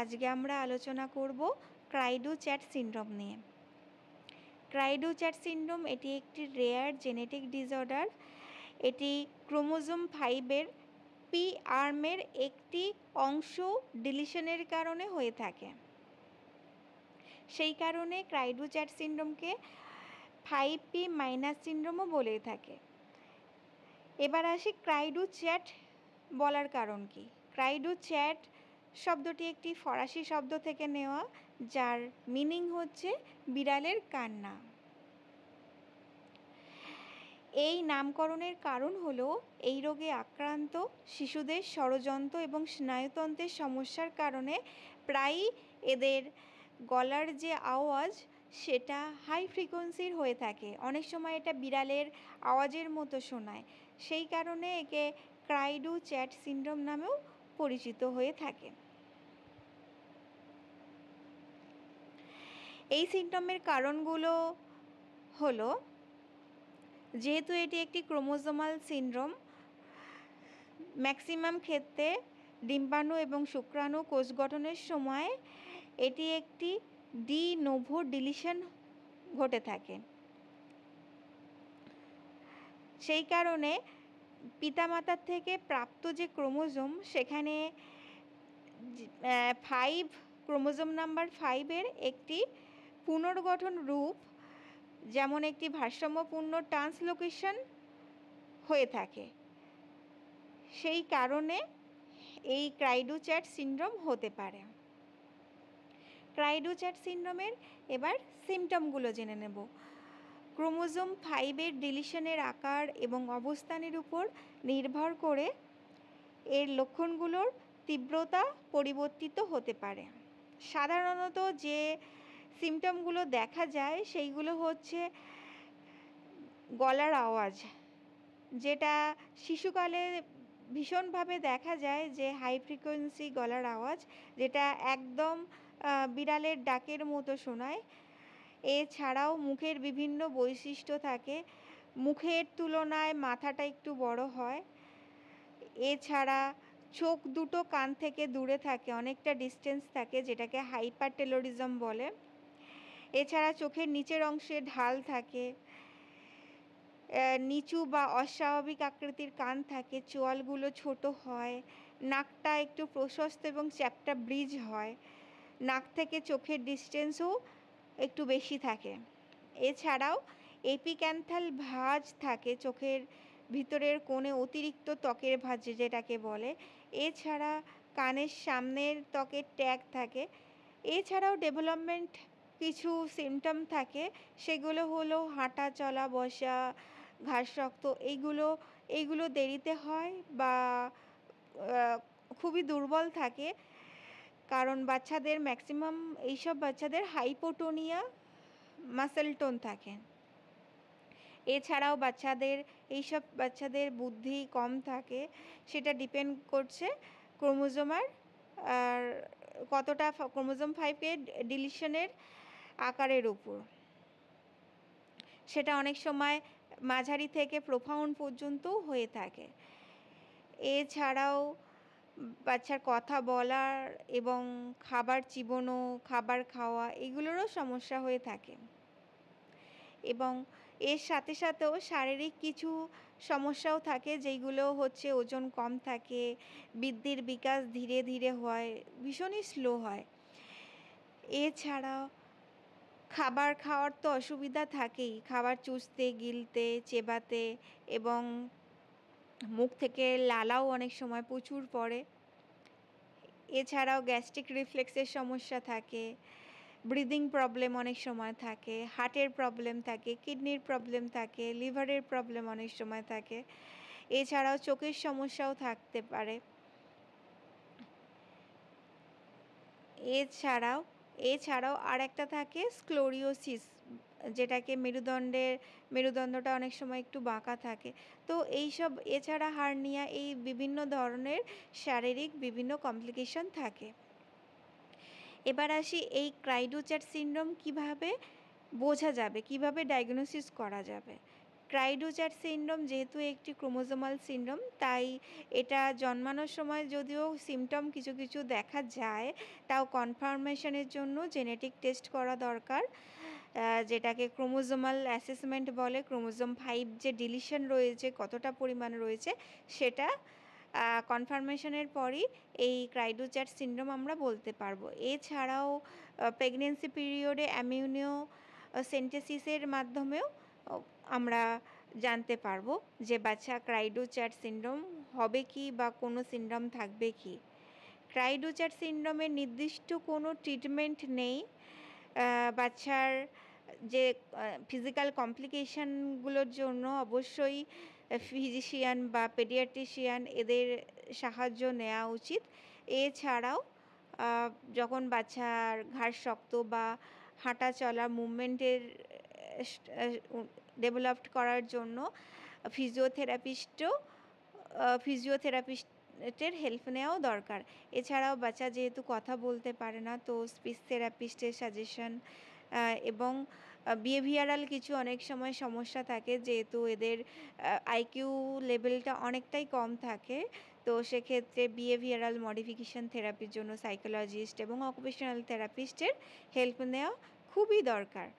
আজকে আমরা আলোচনা করব ক্রাইডু-চ্যাট সিনড্রোম নিয়ে। ক্রাইডু-চ্যাট সিনড্রোম এটি একটি রেয়ার জেনেটিক ডিসঅর্ডার। এটি ক্রোমোজোম 5 এর পি আর্মের একটি অংশ ডিলিশনের কারণে হয়ে থাকে। সেই কারণে ক্রাইডু-চ্যাট সিনড্রোমকে 5p মাইনাস সিনড্রোমও বলে থাকে। এবার আসি ক্রাইডু-চ্যাট বলার কারণ কি। ক্রাইডু-চ্যাট শব্দটি একটি ফরাসি শব্দ থেকে নেওয়া, যার মিনিং হচ্ছে বিড়ালের কান্না। এই নামকরণের কারণ হলো এই রোগে আক্রান্ত শিশুদের ষড়যন্ত্র এবং স্নায়ুতন্ত্রের সমস্যার কারণে প্রায়ই এদের গলার যে আওয়াজ সেটা হাই ফ্রিকোয়েন্সির হয়ে থাকে। অনেক সময় এটা বিড়ালের আওয়াজের মতো শোনায়। সেই কারণে একে ক্রাইডু-চ্যাট সিনড্রোম নামেও পরিচিত হয়ে থাকে। এই সিনড্রোমের কারণগুলো হলো, যেহেতু এটি একটি ক্রোমোজোমাল সিনড্রোম, ম্যাক্সিমাম ক্ষেত্রে ডিম্বাণু এবং শুক্রাণু কোষ গঠনের সময় এটি একটি ডি নোভো ডিলিশন ঘটে থাকে। সেই কারণে পিতামাতার থেকে প্রাপ্ত যে ক্রোমোজোম, সেখানে 5 ক্রোমোজোম নাম্বার 5 এর একটি পুনর্গঠন রূপ, যেমন একটি ভারসাম্যপূর্ণ ট্রান্সলোকেশন হয়ে থাকে। সেই কারণে এই ক্রাইডু-চ্যাট সিনড্রোম হতে পারে। ক্রাইডু-চ্যাট সিনড্রোমের এবার সিমটমগুলো জেনে নেব। ক্রোমোজোম 5 এর ডিলিশনের আকার এবং অবস্থানের উপর নির্ভর করে এর লক্ষণগুলোর তীব্রতা পরিবর্তিত হতে পারে। সাধারণত যে সিমটমগুলো দেখা যায় সেইগুলো হচ্ছে গলার আওয়াজ, যেটা শিশুকালে ভীষণভাবে দেখা যায় যে হাই ফ্রিকোয়েন্সি গলার আওয়াজ, যেটা একদম বিড়ালের ডাকের মতো শোনায়। এছাড়াও মুখের বিভিন্ন বৈশিষ্ট্য থাকে। মুখের তুলনায় মাথাটা একটু বড় হয়। এছাড়া চোখ দুটো কান থেকে দূরে থাকে, অনেকটা ডিস্টেন্স থাকে, যেটাকে হাইপারটেলোরিজম বলে। এছাড়া চোখের নিচের অংশে ঢাল থাকে, নিচু বা অস্বাভাবিক আকৃতির কান থাকে, চোয়ালগুলো ছোট হয়, নাকটা একটু প্রশস্ত এবং চ্যাপ্টা ব্রিজ হয়, নাক থেকে চোখের ডিস্টেন্সও একটু বেশি থাকে। এছাড়াও এপিক্যান্থাল ভাঁজ থাকে চোখের ভিতরের কোণে, অতিরিক্ত ত্বকের ভাঁজ যেটাকে বলে। এছাড়া কানের সামনের ত্বকের ট্যাগ থাকে। এছাড়াও ডেভেলপমেন্ট কিছু সিমটম থাকে, সেগুলো হলো হাঁটা, চলা, বসা, ঘাড় শক্ত, এইগুলো দেরিতে হয় বা খুবই দুর্বল থাকে। কারণ বাচ্চাদের ম্যাক্সিমাম এইসব বাচ্চাদের হাইপোটোনিয়া মাসেল টোন থাকে। এছাড়াও এইসব বাচ্চাদের বুদ্ধি কম থাকে। সেটা ডিপেন্ড করছে ক্রোমোজোমার আর কতটা ক্রোমোজোম 5 এর ডিলিশনের আকারের উপর। সেটা অনেক সময় মাঝারি থেকে প্রোফাউন্ড পর্যন্তও হয়ে থাকে। এছাড়াও বাচ্চার কথা বলার এবং খাবার চিবোনো, খাবার খাওয়া, এগুলোরও সমস্যা হয়ে থাকে। এবং এর সাথে সাথেও শারীরিক কিছু সমস্যাও থাকে, যেইগুলো হচ্ছে ওজন কম থাকে, বৃদ্ধির বিকাশ ধীরে ধীরে হয়, ভীষণই স্লো হয়। এছাড়াও খাবার খাওয়ার তো অসুবিধা থাকেই, খাবার চুষতে, গিলতে, চেবাতে, এবং মুখ থেকে লালাও অনেক সময় প্রচুর পড়ে। এছাড়াও গ্যাস্ট্রিক রিফ্লেক্সের সমস্যা থাকে, ব্রিদিং প্রবলেম অনেক সময় থাকে, হার্টের প্রবলেম থাকে, কিডনির প্রবলেম থাকে, লিভারের প্রবলেম অনেক সময় থাকে। এছাড়াও চোখের সমস্যাও থাকতে পারে। এছাড়াও আর একটা থাকে স্ক্লেরোসিস, যেটাকে মেরুদণ্ডটা অনেক সময় একটু বাঁকা থাকে। তো এছাড়া হার্নিয়া, এই বিভিন্ন ধরনের শারীরিক বিভিন্ন কমপ্লিকেশন থাকে। এবার আসি এই ক্রাইডু-চ্যাট সিনড্রোম কিভাবে বোঝা যাবে, কিভাবে ডায়াগনোসিস করা যাবে। ক্রাই ডু চ্যাট সিনড্রোম যেহেতু একটি ক্রোমোজোমাল সিনড্রোম, তাই এটা জন্মানোর সময় যদিও সিমটম কিছু কিছু দেখা যায়, তাও কনফার্মেশনের জন্য জেনেটিক টেস্ট করা দরকার, যেটাকে ক্রোমোজোমাল অ্যাসেসমেন্ট বলে। ক্রোমোজোম 5 যে ডিলিশন রয়েছে, কতটা পরিমাণ রয়েছে, সেটা কনফার্মেশনের পরই এই ক্রাই ডু চ্যাট সিনড্রোম আমরা বলতে পারবো। এছাড়াও প্রেগনেন্সি পিরিয়ডে অ্যামিউনিও সেন্টেসিসের মাধ্যমেও আমরা জানতে পারবো যে বাচ্চা ক্রাই ডু চ্যাট সিনড্রোম হবে কি বা কোনো সিনড্রোম থাকবে কি। ক্রাই ডু চ্যাট সিনড্রোমের নির্দিষ্ট কোনো ট্রিটমেন্ট নেই। বাচ্চার যে ফিজিক্যাল কমপ্লিকেশনগুলোর জন্য অবশ্যই ফিজিশিয়ান বা পেডিয়াট্রিশিয়ান এদের সাহায্য নেওয়া উচিত। এছাড়াও যখন বাচ্চার ঘাড় শক্ত বা হাঁটা চলা মুভমেন্টের ডেভেলপড করার জন্য ফিজিওথেরাপিস্টের হেল্প নেওয়াও দরকার। এছাড়াও বাচ্চা যেহেতু কথা বলতে পারে না, তো স্পিচ থেরাপিস্টের সাজেশন এবং বিহেভিয়ারাল কিছু অনেক সময় সমস্যা থাকে, যেহেতু এদের আইকিউ লেভেলটা অনেকটাই কম থাকে, তো সেক্ষেত্রে বিহেভিয়ারাল মডিফিকেশন থেরাপির জন্য সাইকোলজিস্ট এবং অকুপেশনাল থেরাপিস্টের হেল্প নেওয়া খুবই দরকার।